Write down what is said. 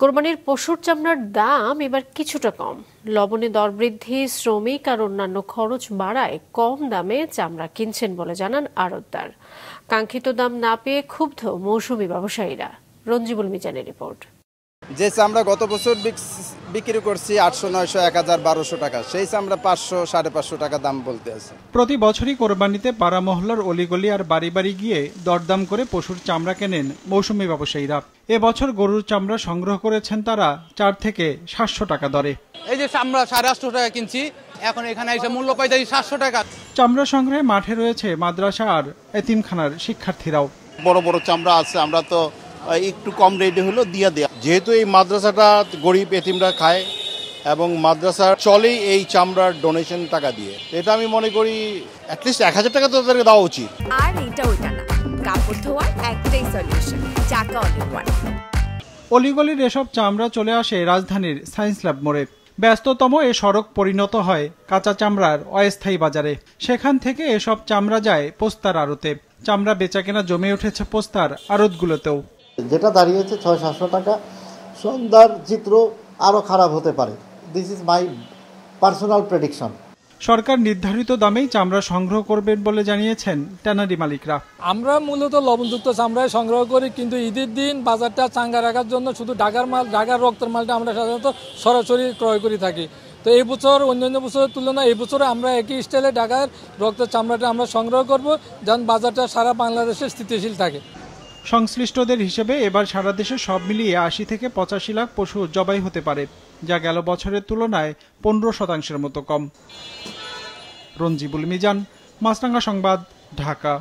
কোরবানির পশুর চামড়ার দাম এবার কিছুটা কম। লবণে দর বৃদ্ধি, শ্রমিক আর অন্যান্য খরচ বাড়ায় কম দামে চামড়া কিনছেন বলে জানান আড়তদার। কাঙ্ক্ষিত দাম না পেয়ে ক্ষুব্ধ মৌসুমি ব্যবসায়ীরা। রঞ্জিবুল মিজানের রিপোর্ট। যে চামড়া গত বছর বিক্রি করছি 800, 900, 1000, 1200 টাকা, সেই চামড়া 500, 550 টাকা দাম বলতে আছে। প্রতি বছরই কোরবানিতে পাড়া মহল্লার অলিগলি আর বাড়ি বাড়ি গিয়ে দরদাম করে পশুর চামড়া কেনেন মৌসুমি ব্যবসায়ীরা। এবছর গরুর চামড়া সংগ্রহ করেছেন তারা 4 থেকে 700 টাকা দরে। এই যে চামড়া 850 টাকা কিনছি, এখন এখানে এসে মূল্য পাইতেছি 700 টাকা। চামড়া সংগ্রহে মাঠে রয়েছে মাদ্রাসা আর এতিমখানার শিক্ষার্থীরাও। বড় বড় চামড়া আছে, আমরা তো একটু কম রেটে হলো দিয়ে দেয়া, যেহেতু এই মাদ্রাসাটা গরিব এতিমরা খায় এবং মাদ্রাসা চলেই এই চামড়ার ডোনেশন টাকা দিয়ে। এটা আমি মনে করি অ্যাটলিস্ট 1000 টাকা তো তাদেরকে দেওয়া উচিত। আর এটা ওইটা না, কাপড় ধোয়ার একটাই সলিউশন, চাকা অল ইন ওয়ান। অলিগলির এসব চামড়া চলে আসে রাজধানীর সায়েন্স ল্যাব মোড়ে। ব্যস্ততম এ সড়ক পরিণত হয় কাঁচা চামড়ার অস্থায়ী বাজারে। সেখান থেকে এসব চামড়া যায় পোস্তার আড়তে। চামড়া বেচাকেনা জমে উঠেছে পোস্তার আড়তগুলোতেও। যেটা দাঁড়িয়েছে 600-700 টাকা, সন্ধ্যার চিত্র আরও খারাপ হতে পারে। This is my personal prediction. সরকার নির্ধারিত দামেই চামড়া সংগ্রহ করবেন বলে জানিয়েছেন ট্যানারি মালিকরা। আমরা মূলত লবণযুক্ত চামড়ায় সংগ্রহ করি, কিন্তু ঈদের দিন বাজারটা চাঙ্গা রাখার জন্য শুধু ঢাকার মাল, ঢাকার রক্তের মালটা আমরা সাধারণত সরাসরি ক্রয় করে থাকি। তো এই বছর অন্যান্য বছরের তুলনায় এই বছরে আমরা একই স্টাইলে ঢাকার রক্তের চামড়াটা আমরা সংগ্রহ করব, যেন বাজারটা সারা বাংলাদেশে স্থিতিশীল থাকে। সংশ্লিষ্টদের হিসেবে এবার সারা দেশে সব মিলিয়ে 80 থেকে 85 লাখ পশু জবাই হতে পারে, যা গেল বছরের তুলনায় 15% মতো কম। রঞ্জিবুল মিজান, মাছরাঙা সংবাদ, ঢাকা।